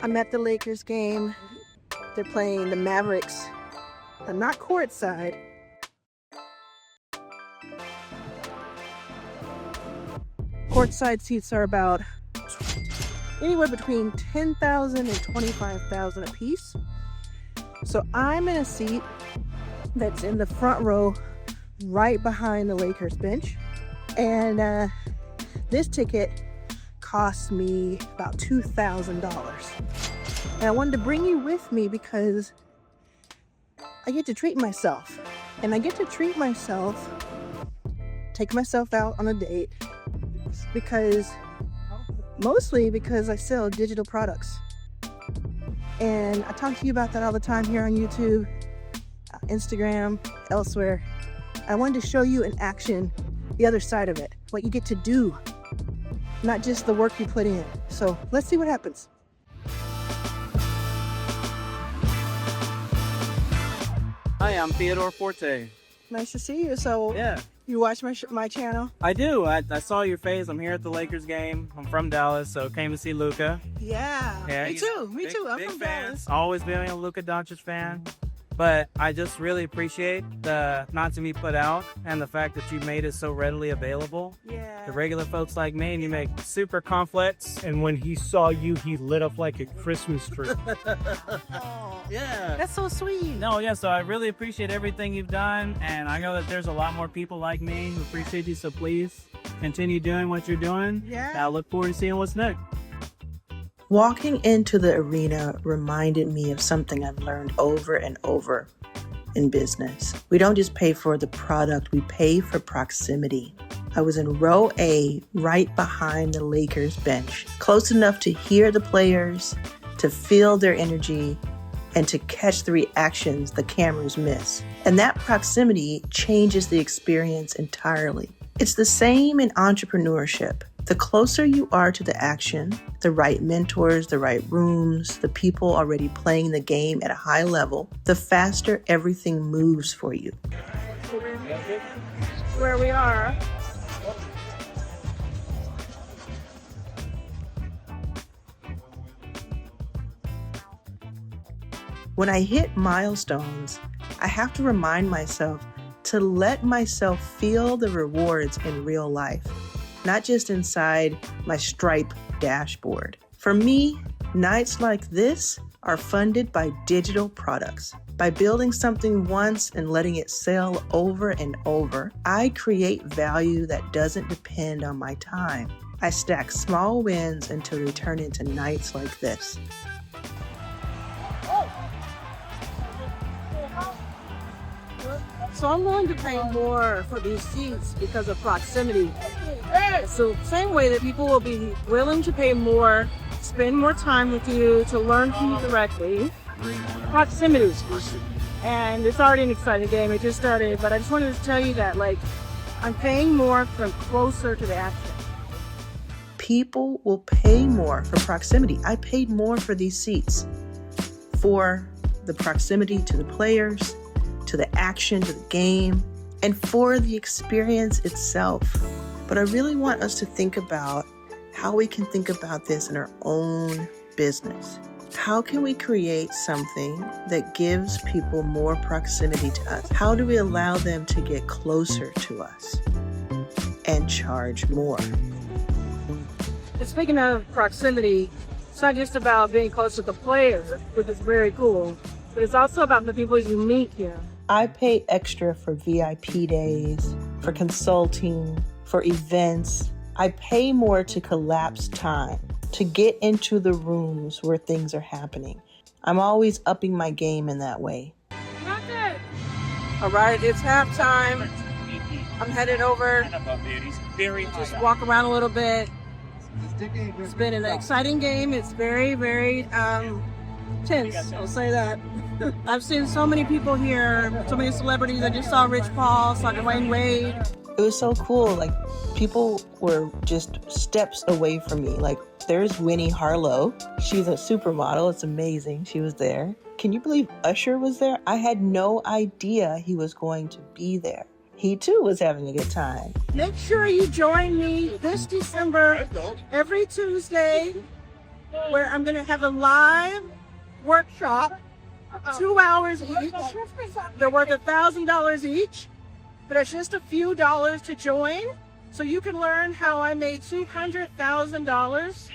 I'm at the Lakers game. They're playing the Mavericks. I'm not courtside. Courtside seats are about anywhere between 10,000 and 25,000 a piece. So I'm in a seat that's in the front row, right behind the Lakers bench. And this ticket cost me about $2,000. And I wanted to bring you with me because I get to treat myself. And I get to treat myself, take myself out on a date, mostly because I sell digital products. And I talk to you about that all the time here on YouTube, Instagram, elsewhere. I wanted to show you in action the other side of it, what you get to do, not just the work you put in. So let's see what happens. Hi, I'm Theodore Forte. Nice to see you. So Yeah, you watch my channel? I do. I saw your face. I'm here at the Lakers game. I'm from Dallas, so came to see Luka. Yeah, me too. I'm big from fan. Dallas. Always been a Luka Doncic fan. But I just really appreciate the not to be put out and the fact that you made it so readily available. Yeah. The regular folks like me, and you make super complex. And when he saw you, he lit up like a Christmas tree. Oh, Yeah. that's so sweet. No, yeah, so I really appreciate everything you've done, and I know that there's a lot more people like me who appreciate you, so please continue doing what you're doing. Yeah. I look forward to seeing what's next. Walking into the arena reminded me of something I've learned over and over in business. We don't just pay for the product, we pay for proximity. I was in row A, right behind the Lakers bench, close enough to hear the players, to feel their energy, and to catch the reactions the cameras miss. And that proximity changes the experience entirely. It's the same in entrepreneurship. The closer you are to the action, the right mentors, the right rooms, the people already playing the game at a high level, the faster everything moves for you. Where we are. When I hit milestones, I have to remind myself to let myself feel the rewards in real life, not just inside my Stripe dashboard. For me, nights like this are funded by digital products. By building something once and letting it sell over and over, I create value that doesn't depend on my time. I stack small wins until they turn into nights like this. So I'm willing to pay more for these seats because of proximity. So same way that people will be willing to pay more, spend more time with you, to learn from you directly. Proximity. And it's already an exciting game. It just started, but I just wanted to tell you that, I'm paying more from closer to the action. People will pay more for proximity. I paid more for these seats, for the proximity to the players, to the action, to the game, and for the experience itself. But I really want us to think about how we can think about this in our own business. How can we create something that gives people more proximity to us? How do we allow them to get closer to us and charge more? And speaking of proximity, it's not just about being close to the players, which is very cool, but it's also about the people you meet here. I pay extra for VIP days, for consulting, for events. I pay more to collapse time, to get into the rooms where things are happening. I'm always upping my game in that way. All right, it's halftime. I'm headed over. Just walk around a little bit. It's been an exciting game. It's very, very tense, I'll say that. I've seen so many people here, so many celebrities. I just saw Rich Paul, saw Dwayne Wade. It was so cool. People were just steps away from me. There's Winnie Harlow. She's a supermodel. It's amazing. She was there. Can you believe Usher was there? I had no idea he was going to be there. He too was having a good time. Make sure you join me this December, every Tuesday where I'm going to have a live workshop, 2 hours each. They're worth $1,000 each, but it's just a few dollars to join. So you can learn how I made $200,000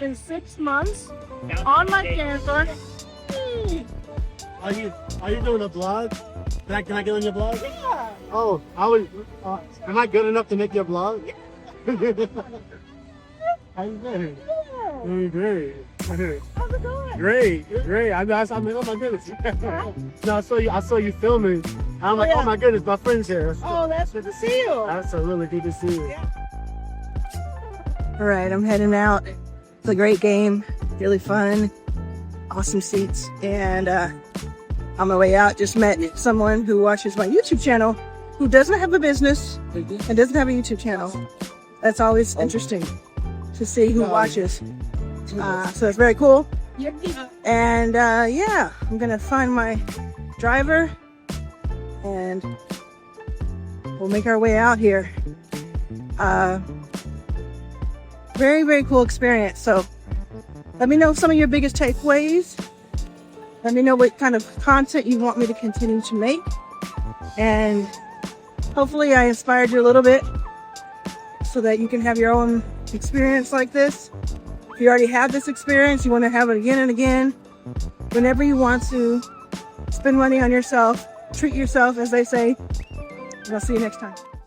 in 6 months on my Canva. Are you doing a blog? Can I get on your blog? Yeah. Oh, am I good enough to make your blog? How you doing? Doing great. How's it going? Great. I mean, oh my goodness. No, I saw you filming. I'm like, oh my goodness, my friend's here. Oh, that's good to see you. That's really good to see you. All right, I'm heading out. It's a great game, really fun, awesome seats. And on my way out, just met someone who watches my YouTube channel who doesn't have a business and doesn't have a YouTube channel. That's always interesting to see who watches. So it's very cool. And yeah, I'm gonna find my driver and we'll make our way out here. Very, very cool experience. So let me know some of your biggest takeaways. Let me know what kind of content you want me to continue to make. And hopefully I inspired you a little bit so that you can have your own experience like this. If you already have this experience, you want to have it again and again. Whenever you want to spend money on yourself, treat yourself, as they say. And I'll see you next time.